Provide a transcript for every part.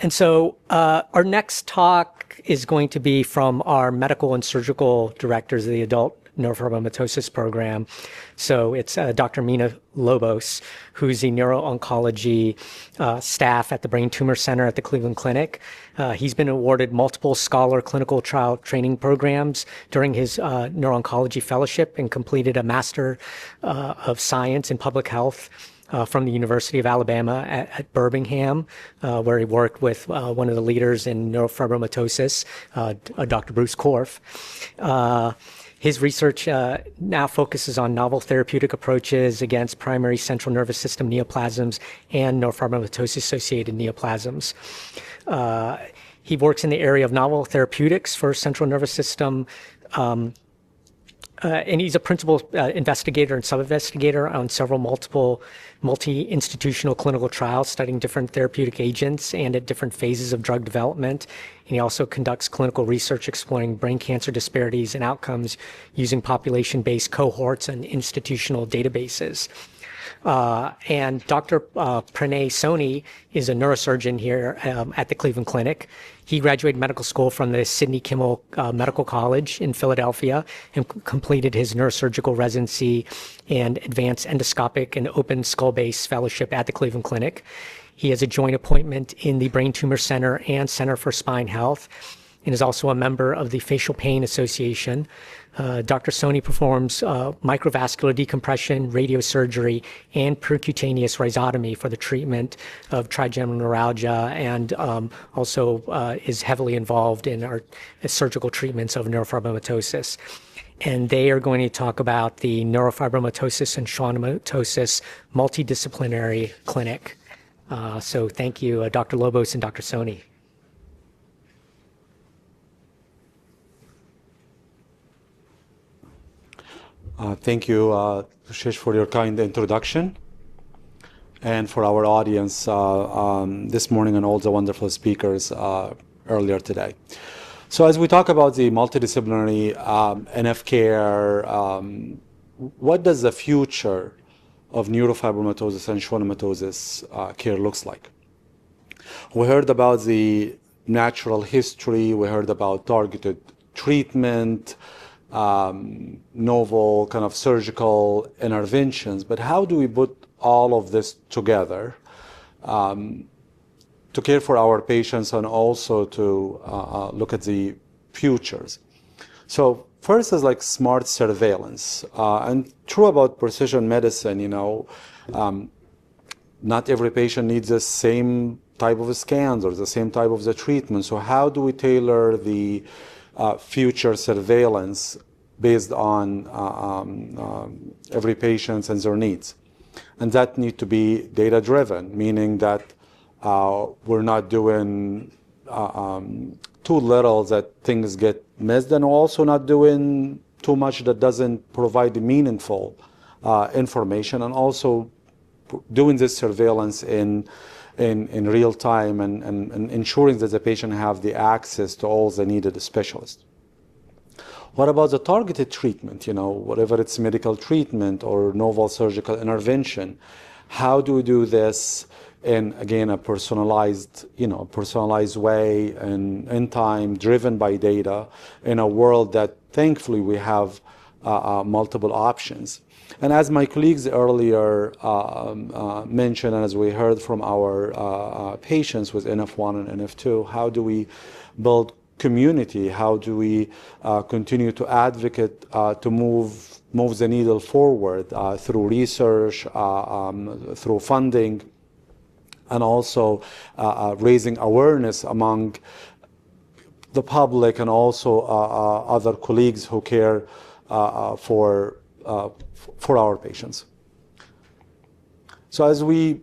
And so our next talk is going to be from our medical and surgical directors of the adult neurofibromatosis program. So it's Dr. Mina Lobbous, who's the neuro-oncology staff at the Brain Tumor Center at the Cleveland Clinic. He's been awarded multiple scholar clinical trial training programs during his neuro-oncology fellowship and completed a Master of Science in Public Health from the University of Alabama at Birmingham, where he worked with one of the leaders in neurofibromatosis, Dr. Bruce Korf. His research now focuses on novel therapeutic approaches against primary central nervous system neoplasms and neurofibromatosis-associated neoplasms. He works in the area of novel therapeutics for central nervous system, and he's a principal investigator and sub-investigator on several multi-institutional clinical trials studying different therapeutic agents and at different phases of drug development. And he also conducts clinical research exploring brain cancer disparities and outcomes using population-based cohorts and institutional databases. And Dr. Pranay Soni is a neurosurgeon here at the Cleveland Clinic. He graduated medical school from the Sidney Kimmel Medical College in Philadelphia and completed his neurosurgical residency and advanced endoscopic and open skull-base fellowship at the Cleveland Clinic. He has a joint appointment in the Brain Tumor Center and Center for Spine Health and is also a member of the Facial Pain Association. Dr. Soni performs microvascular decompression, radiosurgery, and percutaneous rhizotomy for the treatment of trigeminal neuralgia, and also is heavily involved in our surgical treatments of neurofibromatosis. And they are going to talk about the Neurofibromatosis and Schwannomatosis Multidisciplinary Clinic. So thank you, Dr. Lobbous and Dr. Soni. Thank you, Shish, for your kind introduction, and for our audience this morning and all the wonderful speakers earlier today. So as we talk about the multidisciplinary NF care, what does the future of neurofibromatosis and schwannomatosis care looks like? We heard about the natural history, we heard about targeted treatment, novel kind of surgical interventions, but how do we put all of this together to care for our patients and also to look at the futures? So first is like smart surveillance, and true about precision medicine, you know, not every patient needs the same type of scans or the same type of the treatment. So how do we tailor the future surveillance based on every patient and their needs? And that need to be data-driven, meaning that we're not doing too little that things get missed, and also not doing too much that doesn't provide meaningful information, and also doing this surveillance in real time and ensuring that the patient have the access to all the needed specialists. What about the targeted treatment? You know, whatever it's medical treatment or novel surgical intervention, how do we do this in, again, a personalized way and in time, driven by data, in a world that thankfully we have multiple options? And as my colleagues earlier mentioned, and as we heard from our patients with NF1 and NF2, how do we build community? How do we continue to advocate to move the needle forward through research, through funding, and also raising awareness among the public and also other colleagues who care for our patients. So as we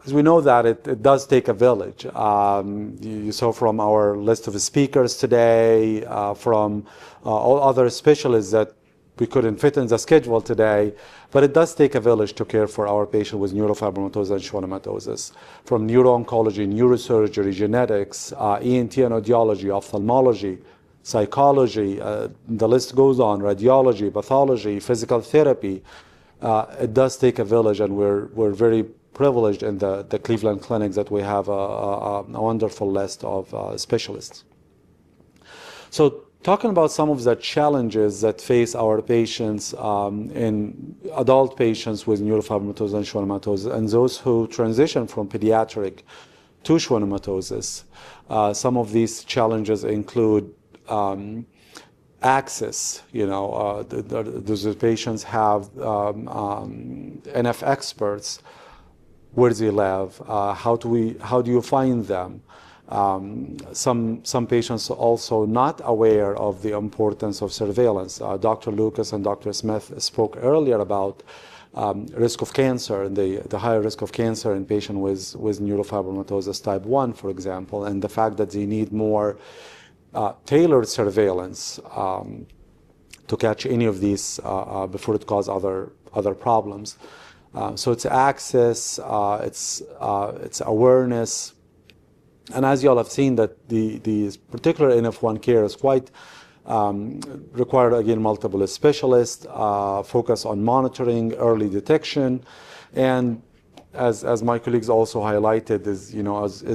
know that it does take a village. You saw from our list of speakers today, from all other specialists that we couldn't fit in the schedule today, but it does take a village to care for our patient with neurofibromatosis and schwannomatosis. From neuro-oncology, neurosurgery, genetics, ENT and audiology, ophthalmology, psychology, the list goes on, radiology, pathology, physical therapy. It does take a village, and we're very privileged in the Cleveland clinic that we have a wonderful list of specialists. So talking about some of the challenges that face our patients in adult patients with neurofibromatosis and schwannomatosis, and those who transition from pediatric to schwannomatosis, some of these challenges include access. Those patients have enough experts where they live. How do you find them? Some patients are also not aware of the importance of surveillance. Dr. Lucas and Dr. Smith spoke earlier about risk of cancer, and the higher risk of cancer in patients with neurofibromatosis type 1, for example, and the fact that they need more tailored surveillance to catch any of these before it causes other problems. So it's access, it's awareness. And as you all have seen, that the particular NF1 care is quite required, again, multiple specialists, focus on monitoring, early detection, and as my colleagues also highlighted, is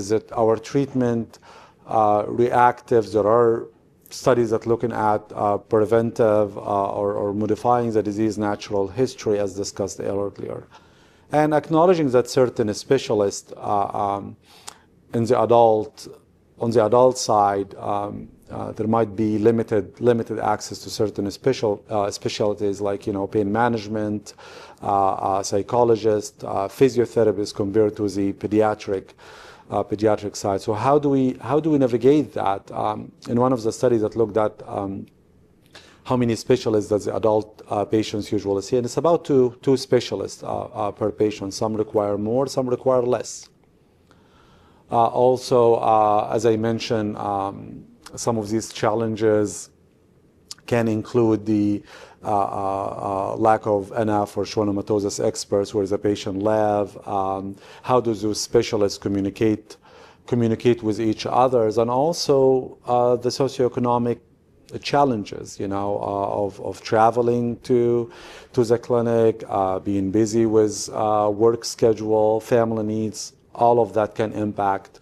that our treatment reactive. There are studies that looking at preventive or modifying the disease natural history, as discussed earlier, and acknowledging that certain specialists on the adult side, there might be limited access to certain specialties like pain management, psychologist, physiotherapist compared to the pediatric side. So how do we navigate that? In one of the studies that looked at how many specialists does the adult patients usually see, and it's about two specialists per patient. Some require more, some require less. Also, as I mentioned, some of these challenges can include the lack of enough or schwannomatosis experts where the patient live. How do those specialists communicate with each other, and also the socioeconomic challenges, of traveling to the clinic, being busy with work schedule, family needs. All of that can impact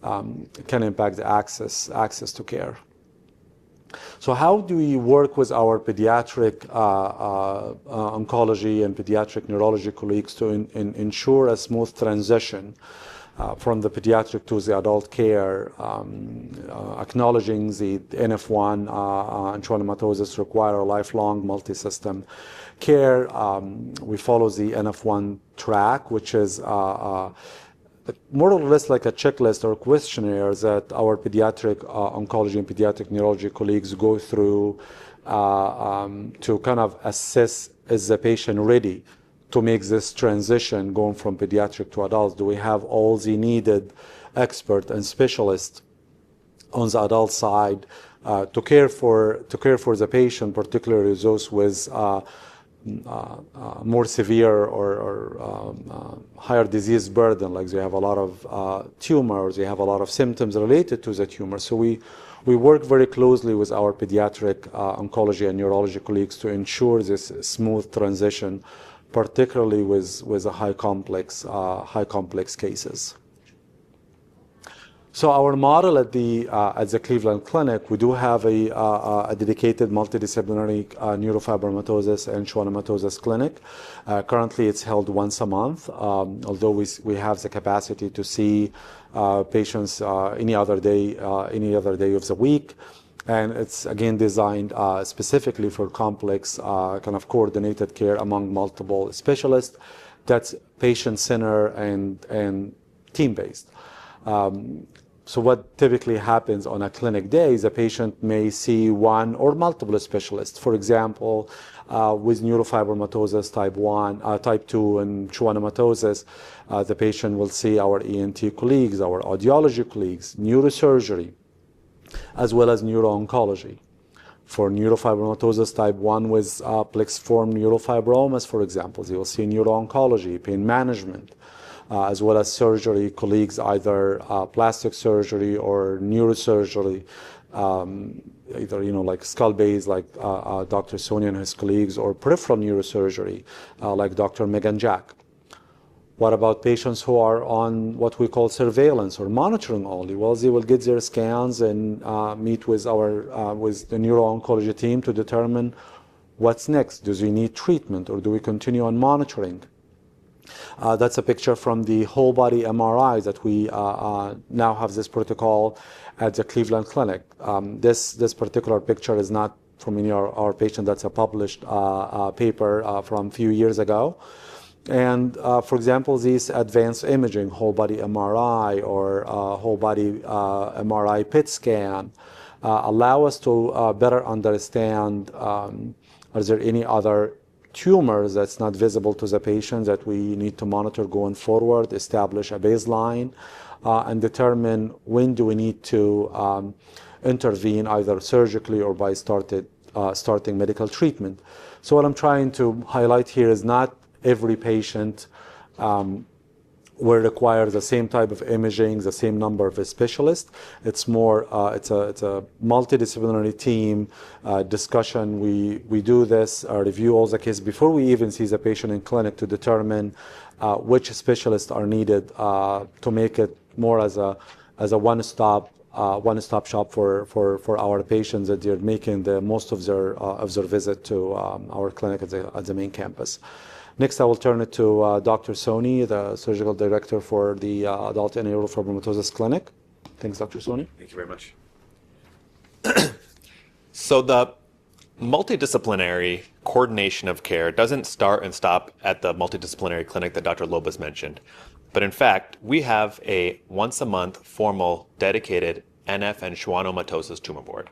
the access to care. So how do we work with our pediatric oncology and pediatric neurology colleagues to ensure a smooth transition from the pediatric to the adult care, acknowledging the NF1 and schwannomatosis require a lifelong multi-system care? We follow the NF1 track, which is more or less like a checklist or questionnaire that our pediatric oncology and pediatric neurology colleagues go through to kind of assess, is the patient ready to make this transition going from pediatric to adults? Do we have all the needed expert and specialists on the adult side to care for the patient, particularly those with more severe or higher disease burden, like they have a lot of tumors, they have a lot of symptoms related to the tumor. So we work very closely with our pediatric oncology and neurology colleagues to ensure this smooth transition, particularly with high complex cases. So our model at the Cleveland Clinic, we do have a dedicated multidisciplinary neurofibromatosis and schwannomatosis clinic. Currently, it's held once a month, although we have the capacity to see patients any other day of the week. And it's, again, designed specifically for complex kind of coordinated care among multiple specialists. That's patient-centered and team-based. So what typically happens on a clinic day is a patient may see one or multiple specialists. For example, with neurofibromatosis type 1, type 2, and schwannomatosis, the patient will see our ENT colleagues, our audiology colleagues, neurosurgery, as well as neuro-oncology. For neurofibromatosis type 1 with plexiform neurofibromas, for example, they will see neuro-oncology, pain management, as well as surgery colleagues, either plastic surgery or neurosurgery, either like skull-based, like Dr. Soni and his colleagues, or peripheral neurosurgery, like Dr. Megan Jack. What about patients who are on what we call surveillance or monitoring only? Well, they will get their scans and meet with with the neuro-oncology team to determine what's next. Do they need treatment, or do we continue on monitoring? That's a picture from the whole body MRI that we now have this protocol at the Cleveland Clinic. This particular picture is not from any of our patient. That's a published paper from a few years ago. And for example, these advanced imaging, whole body MRI or whole body MRI PET scan, allow us to better understand are there any other tumors that's not visible to the patient that we need to monitor going forward, establish a baseline, and determine when do we need to intervene either surgically or by starting medical treatment. So what I'm trying to highlight here is not every patient will require the same type of imaging, the same number of specialists. It's more, it's a multidisciplinary team discussion. We do this, review all the cases before we even see the patient in clinic to determine which specialists are needed to make it more as a one-stop shop for our patients, that they're making the most of their visit to our clinic at the main campus. Next, I will turn it to Dr. Soni, the surgical director for the Adult and Neurofibromatosis Clinic. Thanks, Dr. Soni. Thank you very much. So the multidisciplinary coordination of care doesn't start and stop at the multidisciplinary clinic that Dr. Lobbous mentioned. But in fact, we have a once-a-month formal dedicated NF and Schwannomatosis tumor board.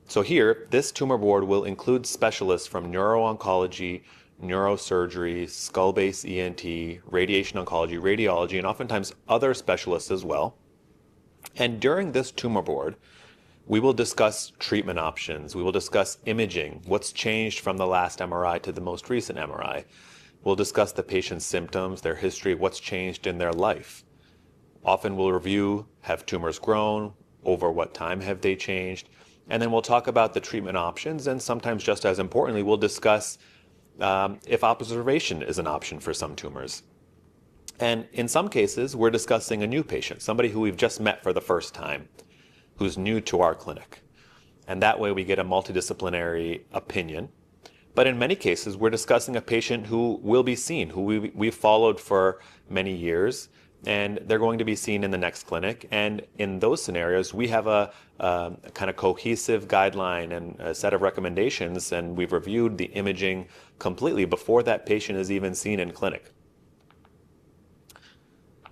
So here, this tumor board will include specialists from neuro-oncology, neurosurgery, skull-base ENT, radiation oncology, radiology, and oftentimes other specialists as well. And during this tumor board, we will discuss treatment options. We will discuss imaging, what's changed from the last MRI to the most recent MRI. We'll discuss the patient's symptoms, their history, what's changed in their life. Often we'll review, have tumors grown, over what time have they changed, and then we'll talk about the treatment options, and sometimes just as importantly, we'll discuss if observation is an option for some tumors. And in some cases, we're discussing a new patient, somebody who we've just met for the first time, who's new to our clinic. And that way we get a multidisciplinary opinion. But in many cases, we're discussing a patient who will be seen, who we've followed for many years, and they're going to be seen in the next clinic. And in those scenarios, we have a kind of cohesive guideline and a set of recommendations, and we've reviewed the imaging completely before that patient is even seen in clinic.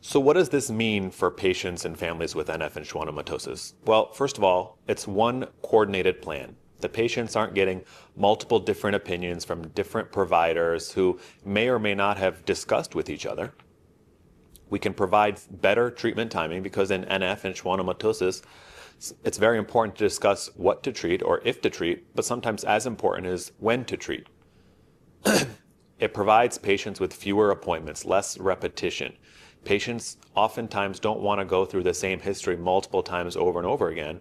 So what does this mean for patients and families with NF and schwannomatosis? Well, first of all, it's one coordinated plan. The patients aren't getting multiple different opinions from different providers who may or may not have discussed with each other. We can provide better treatment timing because in NF and schwannomatosis, it's very important to discuss what to treat or if to treat, but sometimes as important is when to treat. It provides patients with fewer appointments, less repetition. Patients oftentimes don't want to go through the same history multiple times over and over again,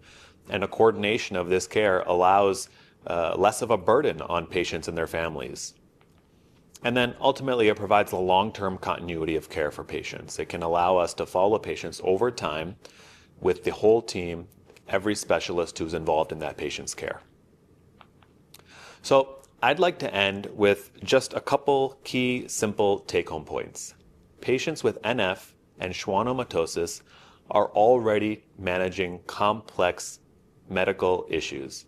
and a coordination of this care allows less of a burden on patients and their families. And then ultimately it provides a long-term continuity of care for patients. It can allow us to follow patients over time with the whole team, every specialist who's involved in that patient's care. So I'd like to end with just a couple key simple take-home points. Patients with NF and schwannomatosis are already managing complex medical issues.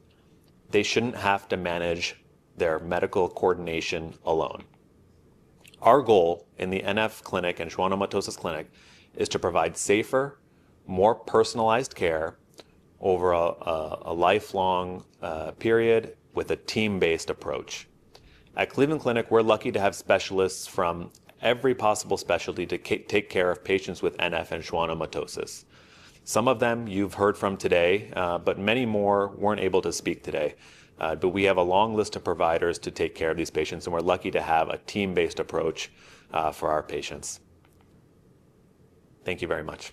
They shouldn't have to manage their medical coordination alone. Our goal in the NF clinic and schwannomatosis clinic is to provide safer, more personalized care over a lifelong period with a team-based approach. At Cleveland Clinic, we're lucky to have specialists from every possible specialty to take care of patients with NF and schwannomatosis. Some of them you've heard from today, but many more weren't able to speak today. But we have a long list of providers to take care of these patients, and we're lucky to have a team-based approach for our patients. Thank you very much.